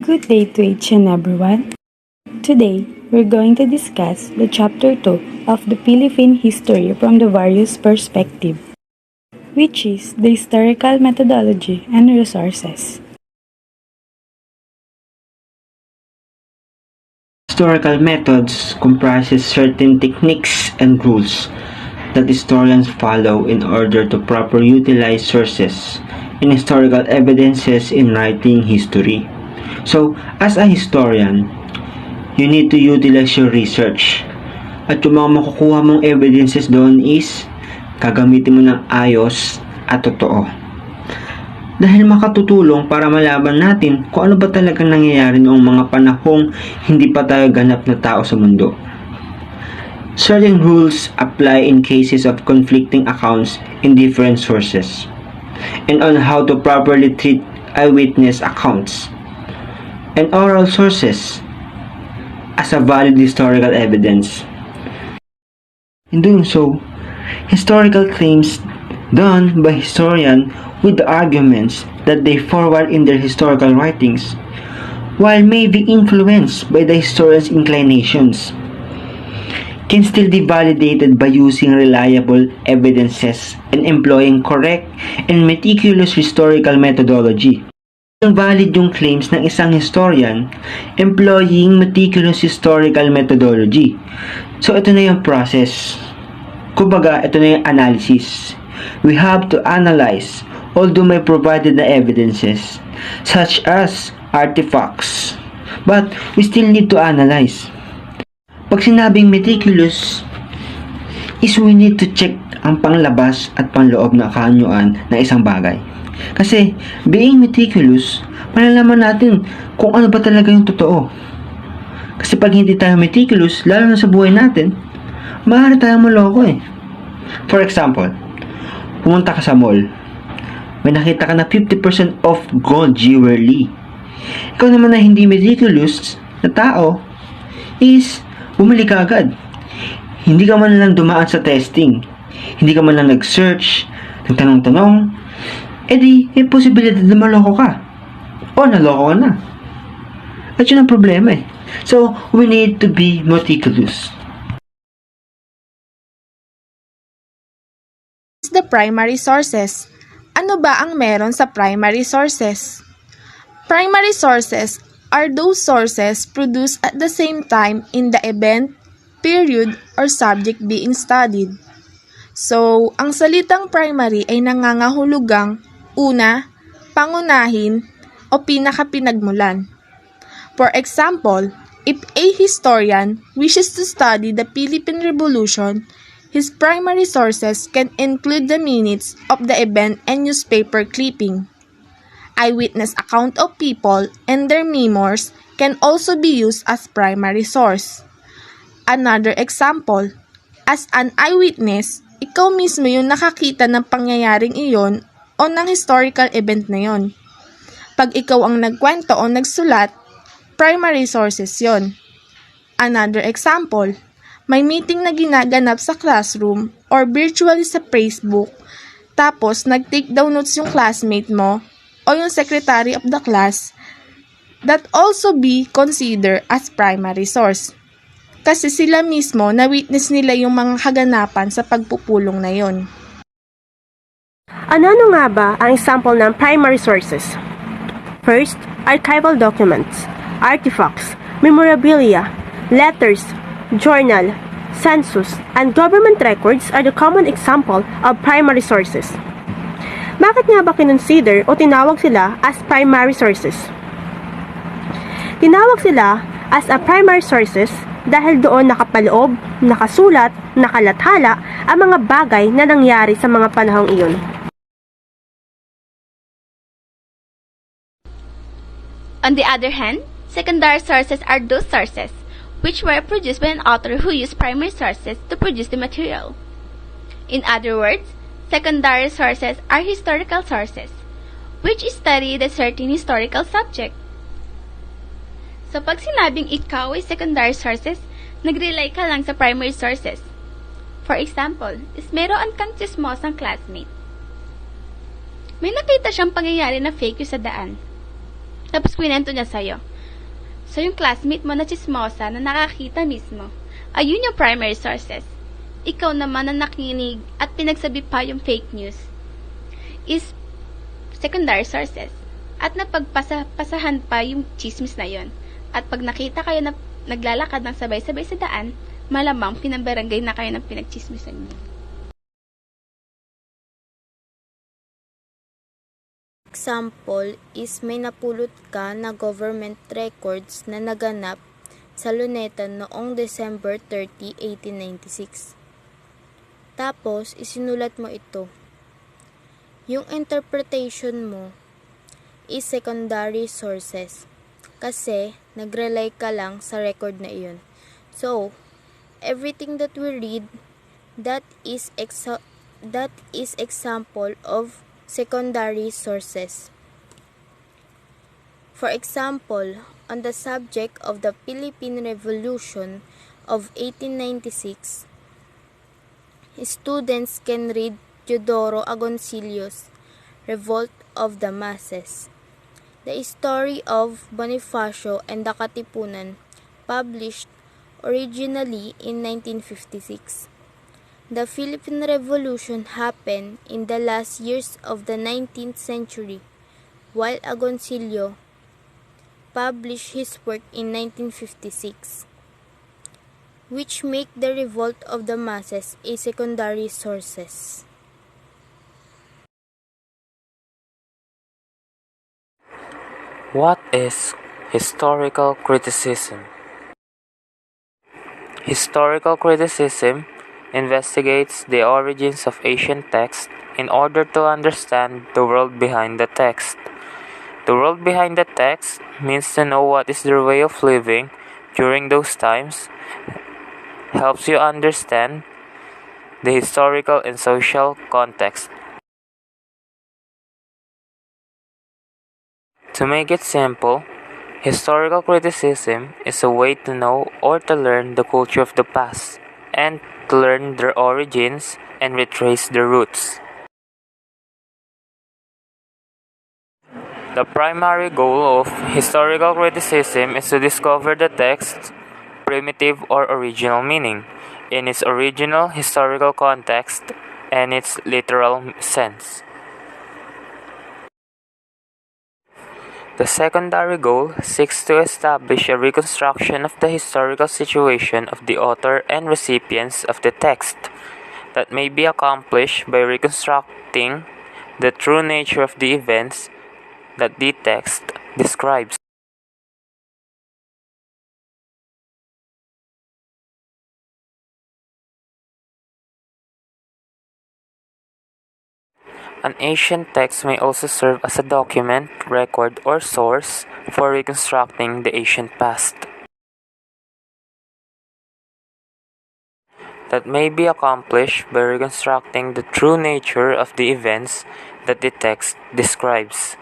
Good day to each and everyone. Today, we're going to discuss the chapter 2 of the Philippine history from the various perspective, which is the historical methodology and resources. Historical methods comprises certain techniques and rules that historians follow in order to properly utilize sources and historical evidences in writing history. So, as a historian, you need to utilize your research. At yung mga makukuha mong evidences doon is gagamitin mo ng ayos at totoo. Dahil makatutulong para malaman natin kung ano ba talagang nangyayari noong mga panahong hindi pa tayo ganap na tao sa mundo. Certain rules apply in cases of conflicting accounts in different sources and on how to properly treat eyewitness accounts and oral sources as a valid historical evidence. In doing so, historical claims done by historians with the arguments that they forward in their historical writings, while may be influenced by the historian's inclinations, can still be validated by using reliable evidences and employing correct and meticulous historical methodology. Valid yung claims ng isang historian employing meticulous historical methodology. So, ito na yung process. Kumbaga, ito na yung analysis. We have to analyze although may provided na evidences such as artifacts. But, we still need to analyze. Pag sinabing meticulous, is we need to check ang panglabas at panloob na kaanyuan ng isang bagay. Kasi, being meticulous, malalaman natin kung ano ba talaga yung totoo. Kasi pag hindi tayo meticulous, lalo na sa buhay natin, maaari tayong maloko eh. For example, pumunta ka sa mall, may nakita ka na 50% off gold jewelry. Ikaw naman na hindi meticulous na tao, is bumili ka agad. Hindi ka man lang dumaan sa testing. Hindi ka man lang nag-search, nagtanong-tanong, edi, may posibilidad na maloko ka. O, naloko ka na. At yun ang problema eh. So, we need to be meticulous. The primary sources. Ano ba ang meron sa primary sources? Primary sources are those sources produced at the same time in the event, period, or subject being studied. So, ang salitang primary ay nangangahulugang una, pangunahin, o pinakapinagmulan. For example, if a historian wishes to study the Philippine Revolution, his primary sources can include the minutes of the event and newspaper clipping. Eyewitness account of people and their memoirs can also be used as primary source. Another example, as an eyewitness, ikaw mismo yung nakakita ng pangyayaring iyon o ng historical event na yon. Pag ikaw ang nagkwento o nagsulat, primary sources yon. Another example, may meeting na ginaganap sa classroom or virtually sa Facebook, tapos nag-take down notes yung classmate mo o yung secretary of the class, that also be considered as primary source. Kasi sila mismo na-witness nila yung mga kaganapan sa pagpupulong na yon. Ano nga ba ang example ng primary sources? First, archival documents, artifacts, memorabilia, letters, journal, census, and government records are the common example of primary sources. Bakit nga ba kinonsider o tinawag sila as primary sources? Tinawag sila as a primary sources dahil doon nakapaloob, nakasulat, nakalathala ang mga bagay na nangyari sa mga panahong iyon. On the other hand, secondary sources are those sources which were produced by an author who used primary sources to produce the material. In other words, secondary sources are historical sources which study the certain historical subject. So pag sinabing ikaw ay secondary sources, nag-rely ka lang sa primary sources. For example, is meron kang chismosang classmate. May nakita siyang pangyayari na fake news sa daan. Tapos kwento niya sa'yo. So, yung classmate mo na chismosa na nakakita mismo, ayun yung primary sources. Ikaw naman na nakinig at pinagsabi pa yung fake news is secondary sources. At napagpasahan pa yung chismis na yon. At pag nakita kayo na naglalakad ng sabay-sabay sa daan, malamang pinambarangay na kayo ng pinagchismisan niyo. Example is may napulot ka na government records na naganap sa Luneta noong December 30, 1896. Tapos, isinulat mo ito. Yung interpretation mo is secondary sources kasi nag-rely ka lang sa record na iyon. So, everything that we read, that is example of secondary sources. For example, on the subject of the Philippine Revolution of 1896, students can read Teodoro Agoncillo's Revolt of the Masses, the story of Bonifacio and the Katipunan, published originally in 1956. The Philippine Revolution happened in the last years of the 19th century, while Agoncillo published his work in 1956, which make the Revolt of the Masses a secondary sources. What is historical criticism? Historical criticism investigates the origins of ancient texts in order to understand the world behind the text. The world behind the text means to know what is their way of living during those times, helps you understand the historical and social context. To make it simple, historical criticism is a way to know or to learn the culture of the past and to learn their origins and retrace their roots. The primary goal of historical criticism is to discover the text's primitive or original meaning in its original historical context and its literal sense. The secondary goal seeks to establish a reconstruction of the historical situation of the author and recipients of the text that may be accomplished by reconstructing the true nature of the events that the text describes. An ancient text may also serve as a document, record, or source for reconstructing the ancient past. That may be accomplished by reconstructing the true nature of the events that the text describes.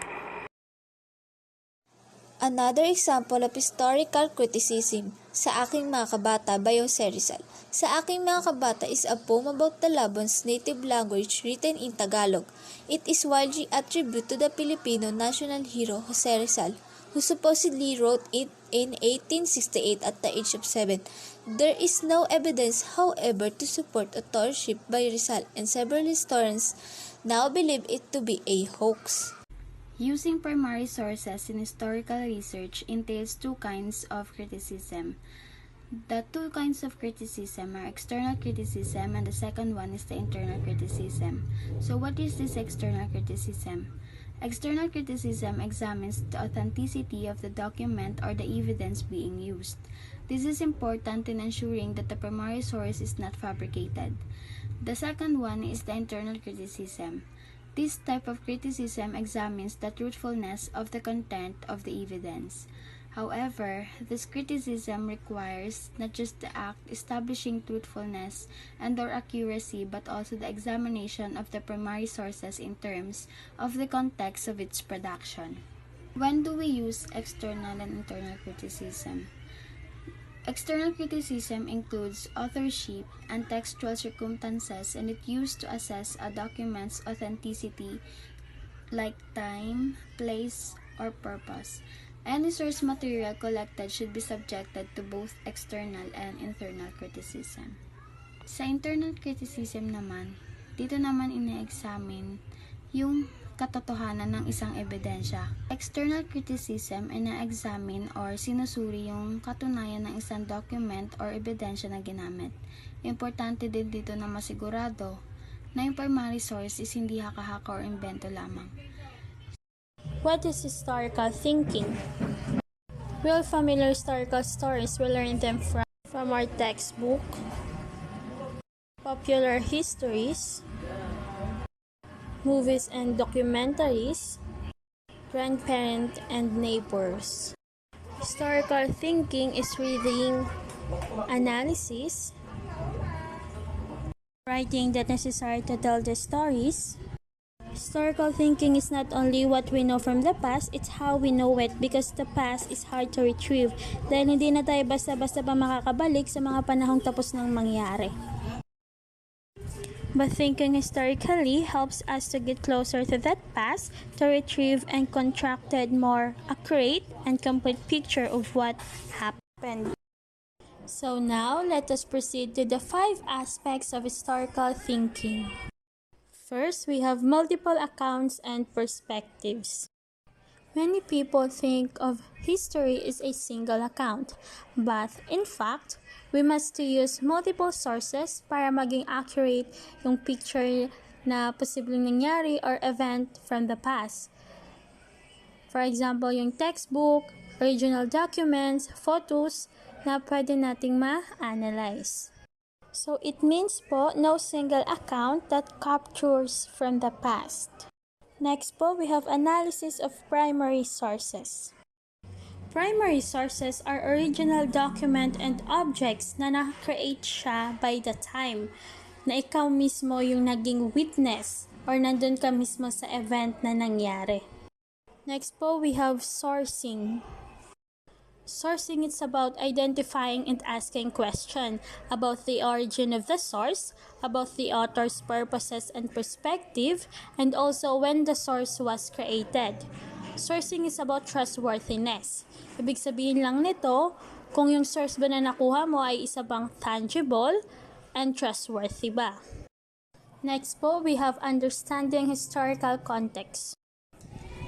Another example of historical criticism, Sa Aking Mga Kabata by Jose Rizal. Sa Aking Mga Kabata is a poem about the Labon's native language written in Tagalog. It is widely attributed to the Filipino national hero Jose Rizal, who supposedly wrote it in 1868 at the age of 7. There is no evidence, however, to support authorship by Rizal, and several historians now believe it to be a hoax. Using primary sources in historical research entails two kinds of criticism. The two kinds of criticism are external criticism, and the second one is the internal criticism. So what is this external criticism? External criticism examines the authenticity of the document or the evidence being used. This is important in ensuring that the primary source is not fabricated. The second one is the internal criticism. This type of criticism examines the truthfulness of the content of the evidence. However, this criticism requires not just the act establishing truthfulness and/or accuracy, but also the examination of the primary sources in terms of the context of its production. When do we use external and internal criticism? External criticism includes authorship and textual circumstances, and it used to assess a document's authenticity, like time, place, or purpose. Any source material collected should be subjected to both external and internal criticism. Sa internal criticism naman, dito naman ina-examine yung katotohanan ng isang ebidensya. External criticism ay na-examine or sinusuri yung katunayan ng isang document or ebidensya na ginamit. Importante din dito na masigurado na yung primary source is hindi haka-haka or invento lamang. What is historical thinking? Real familiar historical stories, we learn them from our textbook, popular histories, movies and documentaries, grandparents and neighbors. Historical thinking is reading, analysis, writing that necessary to tell the stories. Historical thinking is not only what we know from the past, it's how we know it, because the past is hard to retrieve dahil hindi na tayo basta-basta pa makakabalik sa mga panahong tapos nang mangyari. But thinking historically helps us to get closer to that past, to retrieve and construct a more accurate and complete picture of what happened. So now, let us proceed to the 5 aspects of historical thinking. First, we have multiple accounts and perspectives. Many people think of history as a single account, but in fact, we must use multiple sources para maging accurate yung picture na posibleng nangyari or event from the past. For example, yung textbook, original documents, photos na pwede nating ma-analyze. So it means po, no single account that captures from the past. Next po, we have analysis of primary sources. Primary sources are original document and objects na na-create siya by the time na ikaw mismo yung naging witness or nandun ka mismo sa event na nangyari. Next po, we have sourcing. Sourcing is about identifying and asking questions about the origin of the source, about the author's purposes and perspective, and also when the source was created. Sourcing is about trustworthiness. Ibig sabihin lang nito, kung yung source ba na nakuha mo ay isa bang tangible and trustworthy ba. Next po, we have understanding historical context.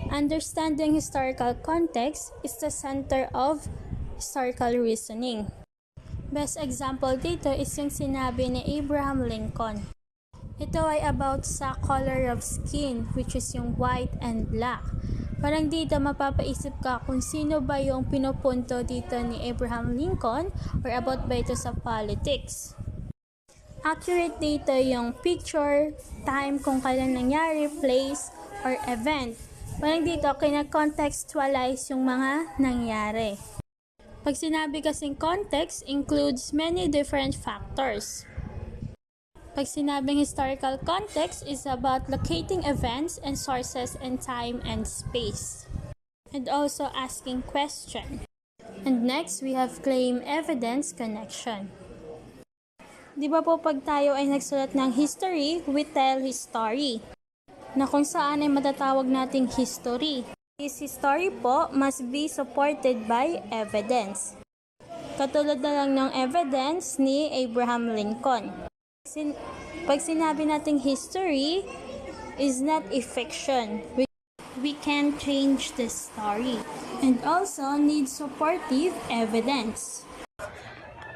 Understanding historical context is the center of historical reasoning. Best example dito is yung sinabi ni Abraham Lincoln. Ito ay about sa color of skin, which is yung white and black. Parang dito mapapaisip ka kung sino ba yung pinupunto dito ni Abraham Lincoln or about ba ito sa politics. Accurate dito yung picture, time kung kailan nangyari, place, or event. Parang dito, kina-contextualize yung mga nangyari. Pag sinabi kasing context, includes many different factors. Pag sinabing historical context is about locating events and sources in time and space. And also asking question. And next, we have claim, evidence, connection. Di ba po pag tayo ay nagsulat ng history, we tell history, na kung saan ay matatawag nating history. This history po must be supported by evidence. Katulad na lang ng evidence ni Abraham Lincoln. Pag sinabi nating history is not a fiction. We can change the story and also need supportive evidence.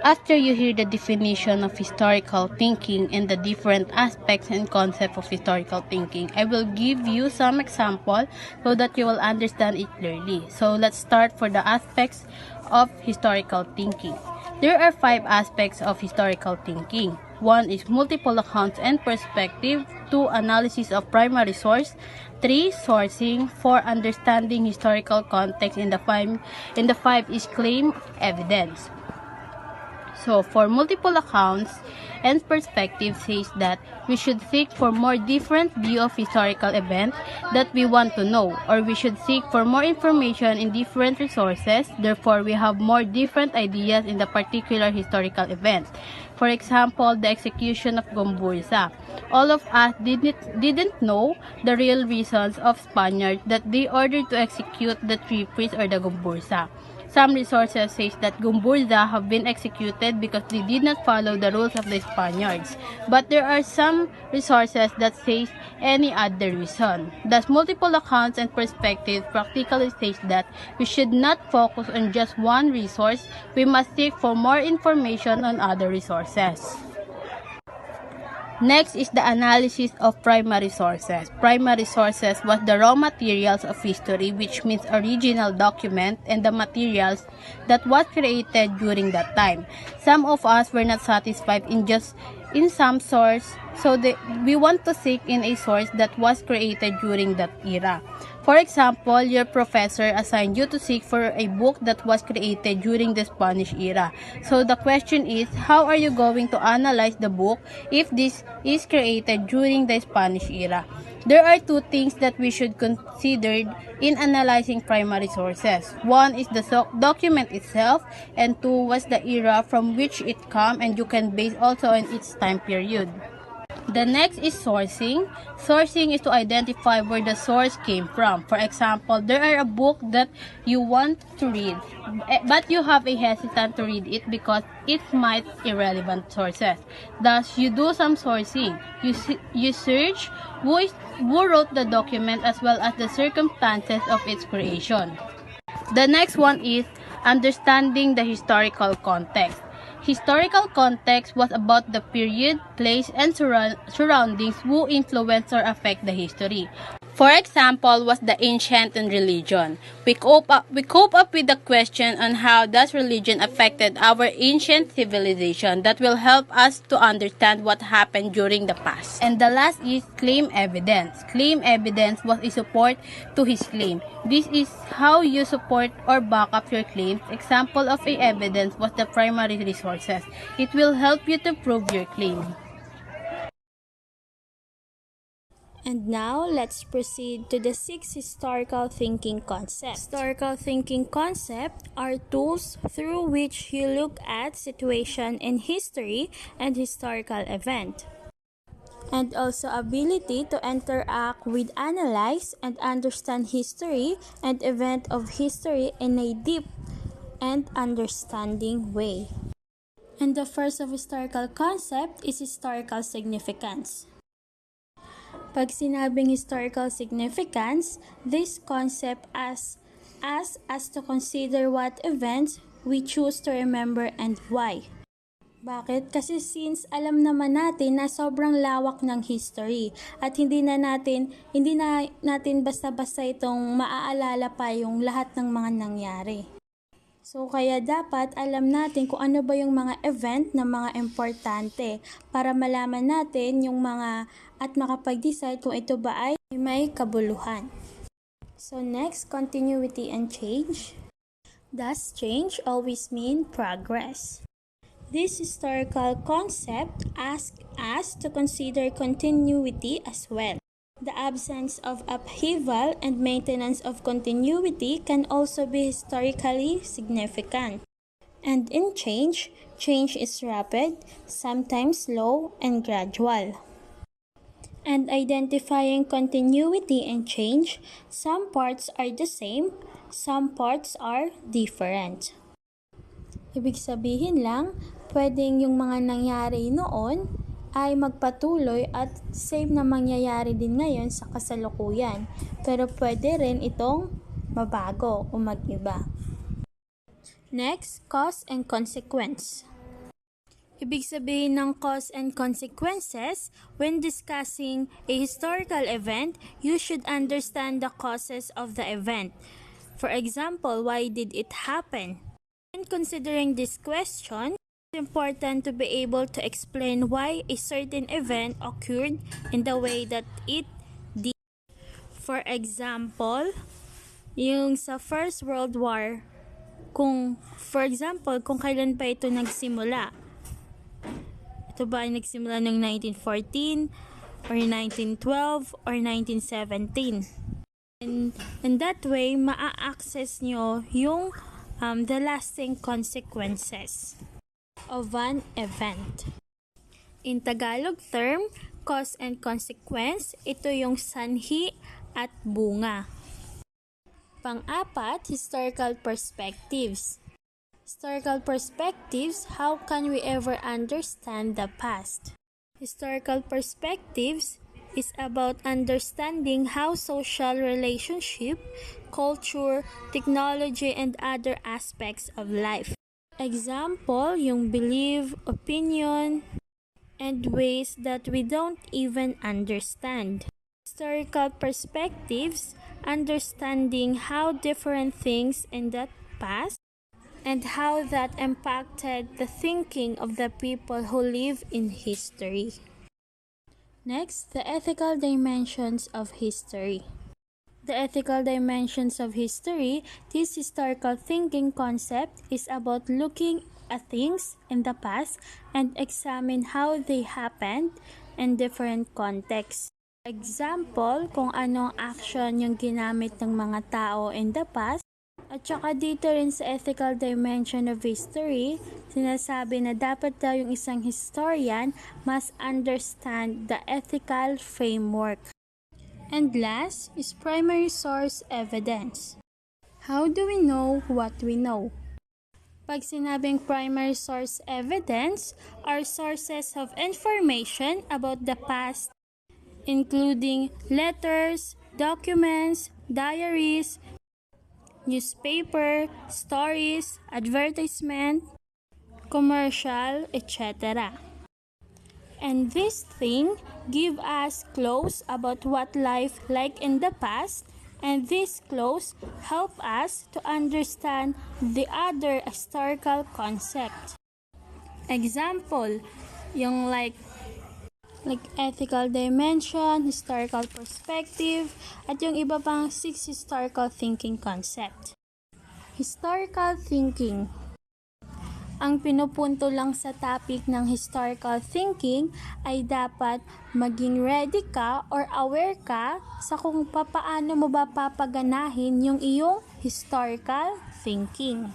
After you hear the definition of historical thinking and the different aspects and concepts of historical thinking, I will give you some examples so that you will understand it clearly. So let's start for the aspects of historical thinking. There are 5 aspects of historical thinking. 1 is multiple accounts and perspective. 2, analysis of primary source. 3, sourcing. 4, understanding historical context. And the 5 is claim, evidence. So, for multiple accounts and perspectives says that we should seek for more different view of historical event that we want to know, or we should seek for more information in different resources, therefore we have more different ideas in the particular historical event. For example, the execution of Gomburza. All of us didn't know the real reasons of Spaniards that they ordered to execute the three priests or the Gomburza. Some resources say that Gomburza have been executed because they did not follow the rules of the Spaniards. But there are some resources that say any other reason. Thus, multiple accounts and perspectives practically say that we should not focus on just one resource. We must seek for more information on other resources. Next is the analysis of primary sources. Primary sources was the raw materials of history, which means original document and the materials that was created during that time. Some of us were not satisfied in some source, so we want to seek in a source that was created during that era. For example, your professor assigned you to seek for a book that was created during the Spanish era. So the question is, how are you going to analyze the book if this is created during the Spanish era? There are two things that we should consider in analyzing primary sources. One is the document itself, and two was the era from which it came, and you can base also on its time period. The next is sourcing. Sourcing is to identify where the source came from. For example, there are a book that you want to read, but you have a hesitant to read it because it might irrelevant sources. Thus, you do some sourcing. You search who wrote the document as well as the circumstances of its creation. The next one is understanding the historical context. Historical context was about the period, place, and surroundings who influence or affect the history. For example, was the ancient and religion. We cope up with the question on how does religion affected our ancient civilization that will help us to understand what happened during the past. And the last is claim evidence. Claim evidence was a support to his claim. This is how you support or back up your claims. Example of a evidence was the primary resources. It will help you to prove your claim. And now, let's proceed to the 6 historical thinking concepts. Historical thinking concepts are tools through which you look at situation in history and historical event, and also ability to interact with, analyze, and understand history and event of history in a deep and understanding way. And the first of historical concept is historical significance. Pag sinabing historical significance, this concept asks us to consider what events we choose to remember and why. Bakit? Kasi since alam naman natin na sobrang lawak ng history at hindi na natin basta-basta itong maaalala pa yung lahat ng mga nangyari. So, kaya dapat alam natin kung ano ba yung mga event na mga importante para malaman natin yung mga at makapag-decide kung ito ba ay may kabuluhan. So, next, continuity and change. Does change always mean progress? This historical concept asks us to consider continuity as well. The absence of upheaval and maintenance of continuity can also be historically significant. And in change is rapid, sometimes slow, and gradual. And identifying continuity and change, some parts are the same, some parts are different. Ibig sabihin lang, pwedeng yung mga nangyari noon ay magpatuloy at same na mangyayari din ngayon sa kasalukuyan. Pero pwede rin itong mabago o mag-iba. Next, cause and consequence. Ibig sabihin ng cause and consequences, when discussing a historical event, you should understand the causes of the event. For example, why did it happen? In considering this question, it's important to be able to explain why a certain event occurred in the way that it did. For example, yung sa First World War, kung, for example, kung kailan pa ito nagsimula. Ito ba ay nagsimula ng 1914 or 1912 or 1917? And that way, maa-access nyo yung the lasting consequences of an event. In Tagalog term, cause and consequence, ito yung sanhi at bunga. Pang-apat, historical perspectives. Historical perspectives, how can we ever understand the past? Historical perspectives is about understanding how social relationship, culture, technology, and other aspects of life. Example, yung belief, opinion, and ways that we don't even understand. Historical perspectives, understanding how different things in the past and how that impacted the thinking of the people who live in history. Next, the ethical dimensions of history. The ethical dimensions of history, this historical thinking concept is about looking at things in the past and examine how they happened in different contexts. Example, kung anong action yung ginamit ng mga tao in the past. At saka dito rin sa ethical dimension of history, sinasabi na dapat daw yung isang historian must understand the ethical framework. And last is primary source evidence. How do we know what we know? Pag sinabing primary source evidence are sources of information about the past, including letters, documents, diaries, newspaper, stories, advertisement, commercial, etc. And this thing give us clues about what life like in the past, and these clues help us to understand the other historical concept. Example, yung like ethical dimension, historical perspective, at yung iba pang 6 historical thinking concept. Historical thinking. Ang pinupunto lang sa topic ng historical thinking ay dapat maging ready ka or aware ka sa kung paano mo ba papaganahin yung iyong historical thinking.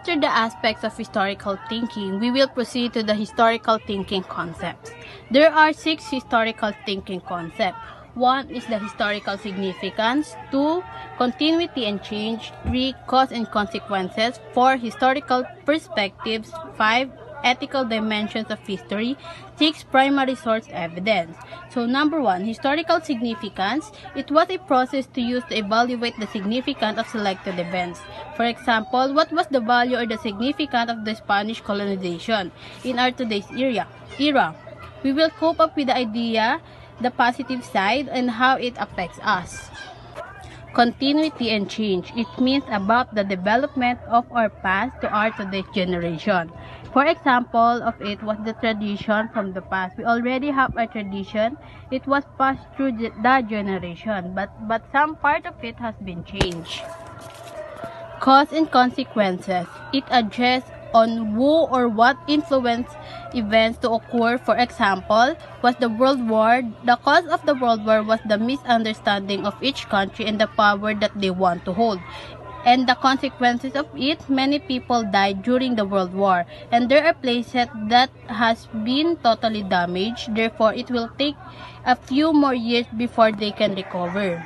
After the aspects of historical thinking, we will proceed to the historical thinking concepts. There are 6 historical thinking concepts. 1 is the historical significance, 2, continuity and change, 3, cause and consequences, 4, historical perspectives, 5, ethical dimensions of history, 6, primary source evidence. So number 1, historical significance. It was a process to use to evaluate the significance of selected events. For example, what was the value or the significance of the Spanish colonization in our today's era? We will cope up with the idea, the positive side, and how it affects us. Continuity and change. It means about the development of our past to our today's generation. For example of it was the tradition from the past. We already have a tradition. It was passed through the generation, but some part of it has been changed. Cause and consequences. It addresses on who or what influenced events to occur. For example, was the World War. The cause of the World War was the misunderstanding of each country and the power that they want to hold. And the consequences of it, many people died during the World War, and there are places that has been totally damaged. Therefore, it will take a few more years before they can recover.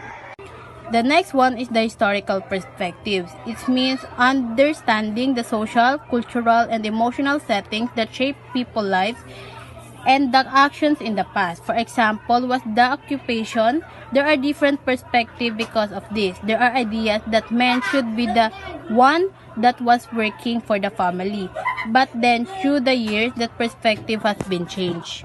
The next one is the historical perspectives. It means understanding the social, cultural, and emotional settings that shape people's lives and the actions in the past. For example, was the occupation. There are different perspectives because of this. There are ideas that men should be the one that was working for the family. But then, through the years, that perspective has been changed.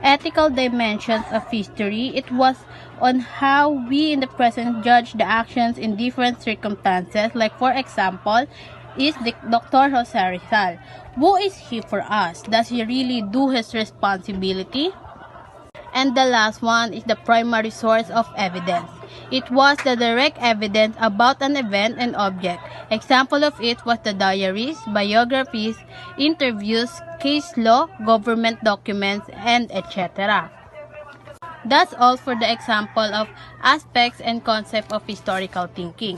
Ethical dimensions of history. It was on how we in the present judge the actions in different circumstances. Like for example, is the Dr. Jose Rizal. Who is he for us? Does he really do his responsibility? And the last one is the primary source of evidence. It was the direct evidence about an event and object. Example of it was the diaries, biographies, interviews, case law, government documents, and etc. That's all for the example of aspects and concept of historical thinking.